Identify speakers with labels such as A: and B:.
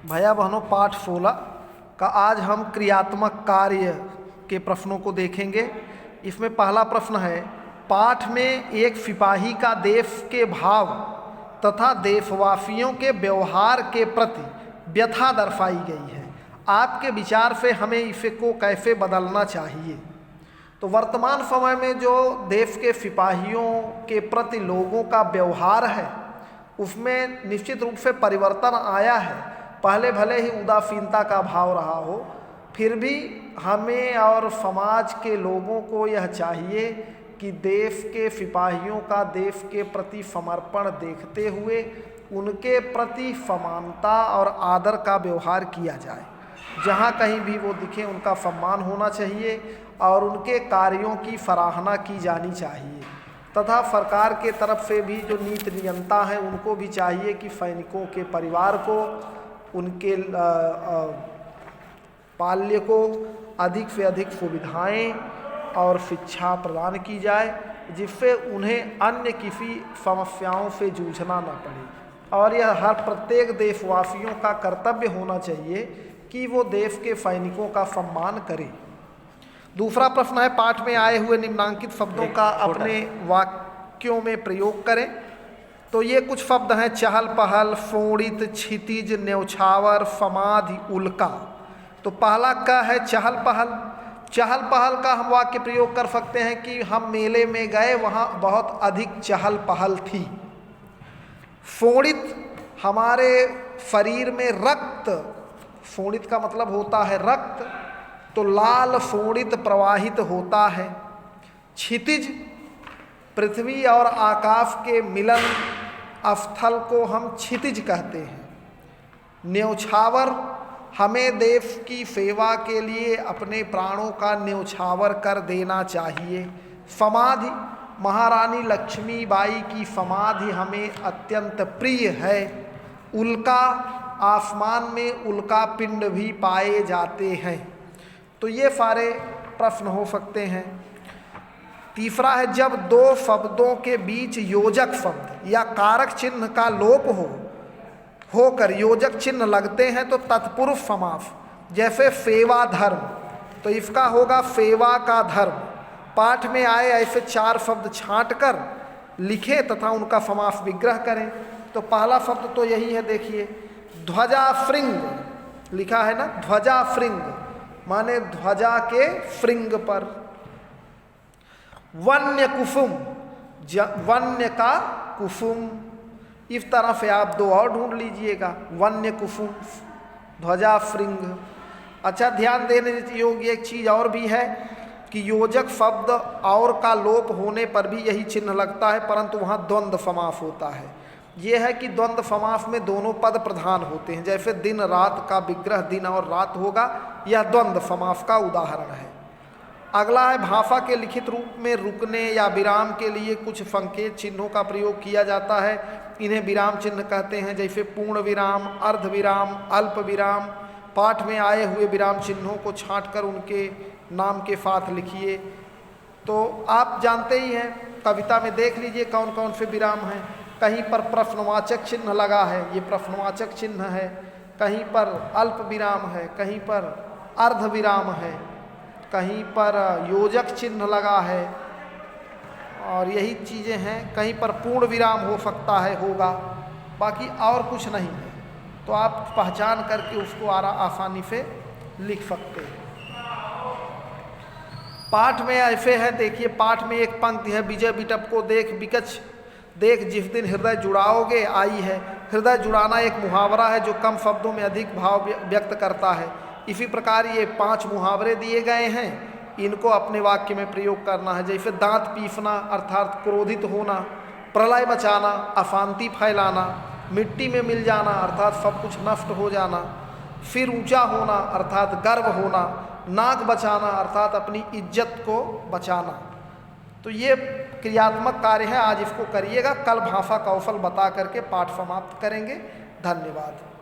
A: भैया बहनों, पाठ 16 का आज हम क्रियात्मक कार्य के प्रश्नों को देखेंगे। इसमें पहला प्रश्न है, पाठ में एक सिपाही का देश के भाव तथा देशवासियों के व्यवहार के प्रति व्यथा दर्शाई गई है। आपके विचार से हमें इसे को कैसे बदलना चाहिए? तो वर्तमान समय में जो देश के सिपाहियों के प्रति लोगों का व्यवहार है उसमें निश्चित रूप से परिवर्तन आया है। पहले भले ही उदासीनता का भाव रहा हो, फिर भी हमें और समाज के लोगों को यह चाहिए कि देश के सिपाहियों का देश के प्रति समर्पण देखते हुए उनके प्रति समानता और आदर का व्यवहार किया जाए। जहाँ कहीं भी वो दिखे उनका सम्मान होना चाहिए और उनके कार्यों की सराहना की जानी चाहिए। तथा सरकार के तरफ से भी जो नीति नियंता हैं उनको भी चाहिए कि सैनिकों के परिवार को, उनके पाल्य को अधिक से अधिक सुविधाएं और शिक्षा प्रदान की जाए, जिससे उन्हें अन्य किसी समस्याओं से जूझना न पड़े। और यह हर प्रत्येक देशवासियों का कर्तव्य होना चाहिए कि वो देश के सैनिकों का सम्मान करें। दूसरा प्रश्न है, पाठ में आए हुए निम्नांकित शब्दों का अपने वाक्यों में प्रयोग करें। तो ये कुछ शब्द हैं, चहल पहल, फोड़ित, क्षितिज, न्यौछावर, समाधि, उल्का। तो पहला का है चहल पहल। चहल पहल का हम वाक्य प्रयोग कर सकते हैं कि हम मेले में गए, वहाँ बहुत अधिक चहल पहल थी। फोड़ित, हमारे शरीर में रक्त, फोड़ित का मतलब होता है रक्त, तो लाल फोड़ित प्रवाहित होता है। क्षितिज, पृथ्वी और आकाश के मिलन स्थल को हम क्षितिज कहते हैं। न्यौछावर, हमें देश की सेवा के लिए अपने प्राणों का न्यौछावर कर देना चाहिए। समाधि, महारानी लक्ष्मीबाई की समाधि हमें अत्यंत प्रिय है। उल्का, आसमान में उल्का पिंड भी पाए जाते हैं। तो ये सारे प्रश्न हो सकते हैं। तीसरा है, जब दो शब्दों के बीच योजक शब्द या कारक चिन्ह का लोप होकर योजक चिन्ह लगते हैं तो तत्पुरुष समास, जैसे सेवा धर्म, तो इसका होगा सेवा का धर्म। पाठ में आए ऐसे 4 शब्द छांटकर लिखें तथा उनका समास विग्रह करें। तो पहला शब्द तो यही है, देखिए, ध्वजा श्रृंग लिखा है ना, ध्वजा श्रृंग माने ध्वजा के श्रृंग पर। वन्य कुसुम, वन्य का कुसुम, इस तरह से आप 2 और ढूंढ लीजिएगा, वन्य कुसुम, ध्वजा श्रृंग। अच्छा, ध्यान देने योग्य एक चीज़ और भी है कि योजक शब्द और का लोप होने पर भी यही चिन्ह लगता है, परंतु वहाँ द्वंद्व समास होता है। ये है कि द्वंद्व समास में दोनों पद प्रधान होते हैं, जैसे दिन रात का विग्रह दिन और रात होगा, यह द्वंद्व समास का उदाहरण है। अगला है, भाषा के लिखित रूप में रुकने या विराम के लिए कुछ संकेत चिन्हों का प्रयोग किया जाता है। इन्हें विराम चिन्ह कहते हैं, जैसे पूर्ण विराम, अर्ध विराम, अल्प विराम। पाठ में आए हुए विराम चिन्हों को छांटकर उनके नाम के साथ लिखिए। तो आप जानते ही हैं, कविता में देख लीजिए कौन कौन से विराम हैं। कहीं पर प्रश्नवाचक चिन्ह लगा है, ये प्रश्नवाचक चिन्ह है। कहीं पर अल्प विराम है, कहीं पर अर्ध विराम है, कहीं पर योजक चिन्ह लगा है, और यही चीज़ें हैं। कहीं पर पूर्ण विराम हो सकता है, होगा, बाकी और कुछ नहीं है। तो आप पहचान करके उसको आसानी से लिख सकते हैं। पाठ में ऐसे है, देखिए, पाठ में एक पंक्ति है, विजय बिटप को देख बिकच देख जिस दिन हृदय जुड़ाओगे, आई है। हृदय जुड़ाना एक मुहावरा है जो कम शब्दों में अधिक भाव व्यक्त करता है। इसी प्रकार ये 5 मुहावरे दिए गए हैं, इनको अपने वाक्य में प्रयोग करना है। जैसे दांत पीसना अर्थात क्रोधित होना, प्रलय मचाना अशांति फैलाना, मिट्टी में मिल जाना अर्थात सब कुछ नष्ट हो जाना, सिर ऊंचा होना अर्थात गर्व होना, नाक बचाना अर्थात अपनी इज्जत को बचाना। तो ये क्रियात्मक कार्य है, आज इसको करिएगा। कल भाषा कौशल बता करके पाठ समाप्त करेंगे। धन्यवाद।